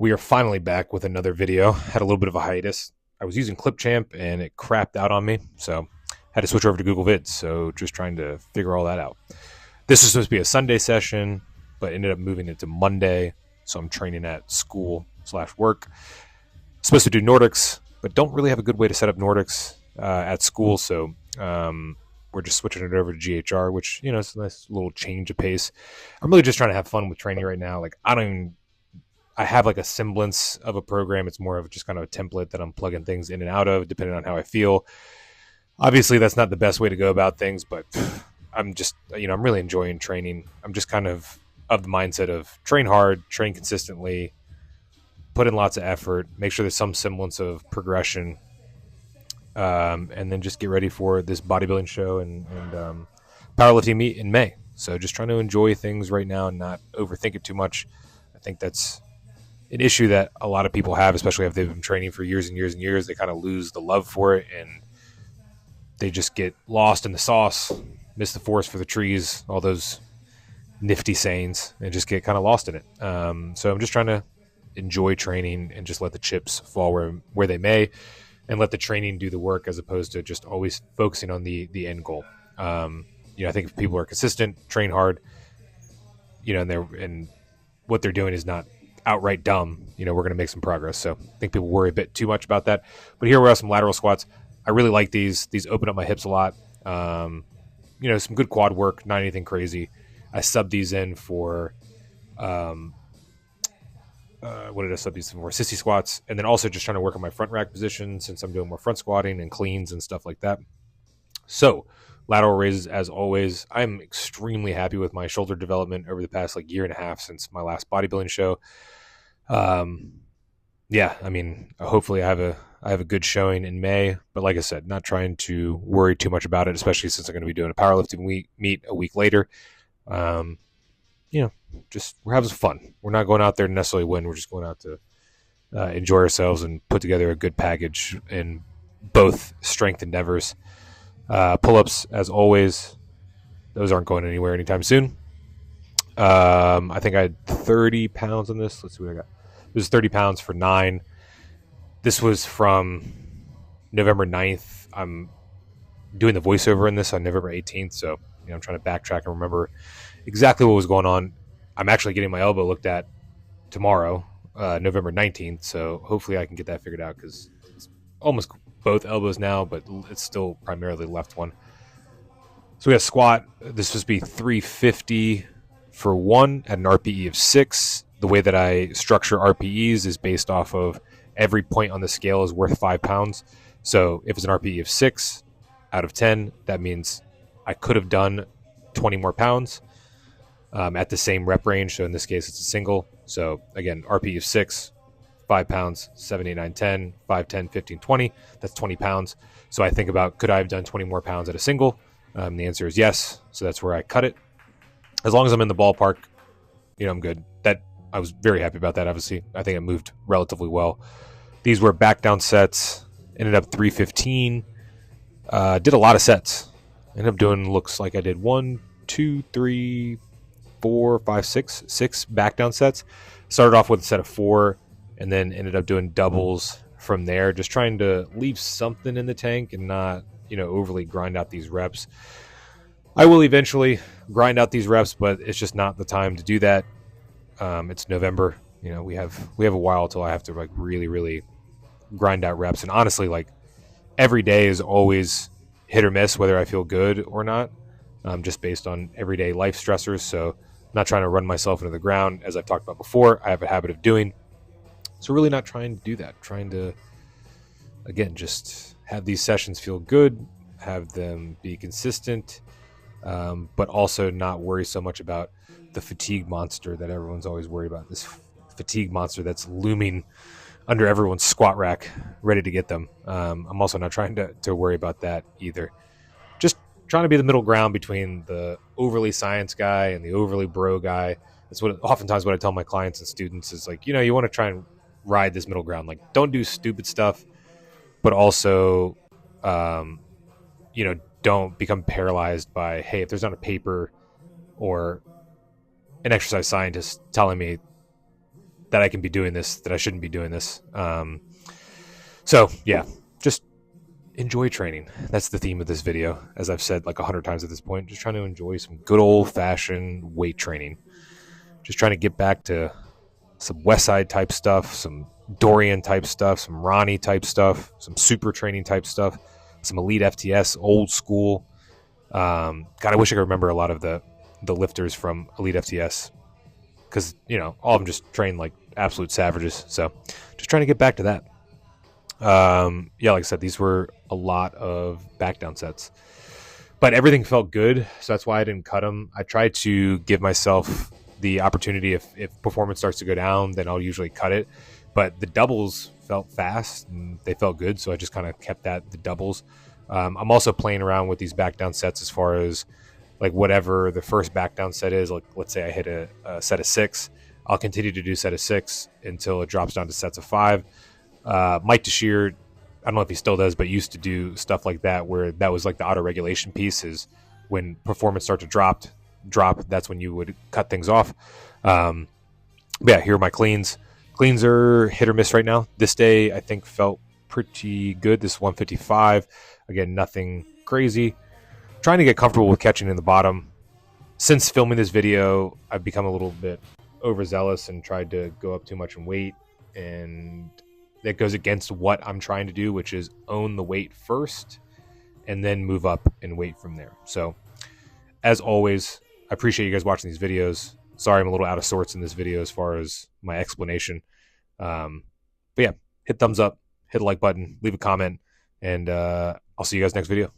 We are finally back with another video. Had a little bit of a hiatus. I was using Clipchamp and it crapped out on me, so had to switch over to Google Vids. So just trying to figure all that out. This was supposed to be a Sunday session, but ended up moving it to Monday. So I'm training at school/work. Supposed to do Nordics, but don't really have a good way to set up Nordics at school. So we're just switching it over to GHR, which it's a nice little change of pace. I'm really just trying to have fun with training right now. I have like a semblance of a program. It's more of just kind of a template that I'm plugging things in and out of depending on how I feel. Obviously, that's not the best way to go about things, but I'm just, I'm really enjoying training. I'm just kind of the mindset of train hard, train consistently, put in lots of effort, make sure there's some semblance of progression, and then just get ready for this bodybuilding show and powerlifting meet in May. So just trying to enjoy things right now and not overthink it too much. I think that's an issue that a lot of people have, especially if they've been training for years and years and years. They kind of lose the love for it and they just get lost in the sauce, miss the forest for the trees, all those nifty sayings, and just get kind of lost in it. So I'm just trying to enjoy training and just let the chips fall where they may and let the training do the work as opposed to just always focusing on the end goal. I think if people are consistent, train hard, and what they're doing is not outright dumb, we're going to make some progress. So I think people worry a bit too much about that. But here we have some lateral squats. I really like these. These open up my hips a lot. Some good quad work, not anything crazy. I subbed these in for, what did I sub these for? Sissy squats. And then also just trying to work on my front rack position since I'm doing more front squatting and cleans and stuff like that. So lateral raises, as always. I'm extremely happy with my shoulder development over the past year and a half since my last bodybuilding show. Hopefully I have a good showing in May, but like I said, not trying to worry too much about it, especially since I'm going to be doing a powerlifting meet a week later. Just we're having fun. We're not going out there to necessarily win. We're just going out to enjoy ourselves and put together a good package in both strength endeavors. Pull-ups, as always, those aren't going anywhere anytime soon. I think I had 30 pounds on this. Let's see what I got. It was 30 pounds for 9. This was from November 9th. I'm doing the voiceover in this on November 18th, so I'm trying to backtrack and remember exactly what was going on. I'm actually getting my elbow looked at tomorrow, November 19th, so hopefully I can get that figured out because it's almost both elbows now, but it's still primarily the left one. So we have squat. This was be 350 for 1 at an RPE of 6. The way that I structure RPEs is based off of every point on the scale is worth 5 pounds. So if it's an RPE of 6 out of 10, that means I could have done 20 more pounds at the same rep range. So in this case, it's a single. So again, RPE of 6, 5 pounds, 7, 8, 9, 10, 5, 10, 15, 20. That's 20 pounds. So I think about, could I have done 20 more pounds at a single? The answer is yes. So that's where I cut it. As long as I'm in the ballpark, I'm good. I was very happy about that, obviously. I think it moved relatively well. These were back down sets. Ended up 315. Did a lot of sets. Ended up doing, looks like I did 1, 2, 3, 4, 5, 6 back down sets. Started off with a set of 4 and then ended up doing doubles from there. Just trying to leave something in the tank and not, overly grind out these reps. I will eventually grind out these reps, but it's just not the time to do that. It's November. We have a while till I have to really, really grind out reps. And honestly, every day is always hit or miss whether I feel good or not, just based on everyday life stressors. So I'm not trying to run myself into the ground, as I've talked about before. I have a habit of doing. So really not trying to do that. Trying to, again, just have these sessions feel good, have them be consistent, but also not worry so much about the fatigue monster that everyone's always worried about. This fatigue monster that's looming under everyone's squat rack, ready to get them. I'm also not trying to worry about that either. Just trying to be the middle ground between the overly science guy and the overly bro guy. That's oftentimes what I tell my clients and students is you want to try and ride this middle ground. Don't do stupid stuff, but also, don't become paralyzed by, hey, if there's not a paper or an exercise scientist telling me that I can be doing this, that I shouldn't be doing this. So yeah, just enjoy training. That's the theme of this video. As I've said like 100 times at this point, just trying to enjoy some good old fashioned weight training. Just trying to get back to some West Side type stuff, some Dorian type stuff, some Ronnie type stuff, some super training type stuff, some elite FTS, old school. God, I wish I could remember a lot of the lifters from elite FTS, because all of them just train like absolute savages. So just trying to get back to that. Yeah, like I said, these were a lot of back down sets, but everything felt good, so that's why I didn't cut them. I tried to give myself the opportunity, if performance starts to go down, then I'll usually cut it. But the doubles felt fast and they felt good, so I just kind of kept the doubles. I'm also playing around with these back down sets as far as like whatever the first back down set is. Like let's say I hit a set of 6, I'll continue to do set of 6 until it drops down to sets of 5. Mike DeShear, I don't know if he still does, but used to do stuff like that, where that was like the auto regulation piece, is when performance started to drop, that's when you would cut things off. But yeah, here are my cleans. Cleans are hit or miss right now. This day I think felt pretty good. This 155, again, nothing crazy. Trying to get comfortable with catching in the bottom. Since filming this video, I've become a little bit overzealous and tried to go up too much in weight, and that goes against what I'm trying to do, which is own the weight first and then move up in weight from there. So as always, I appreciate you guys watching these videos. Sorry I'm a little out of sorts in this video as far as my explanation. But yeah, hit thumbs up, hit the like button, leave a comment, and I'll see you guys next video.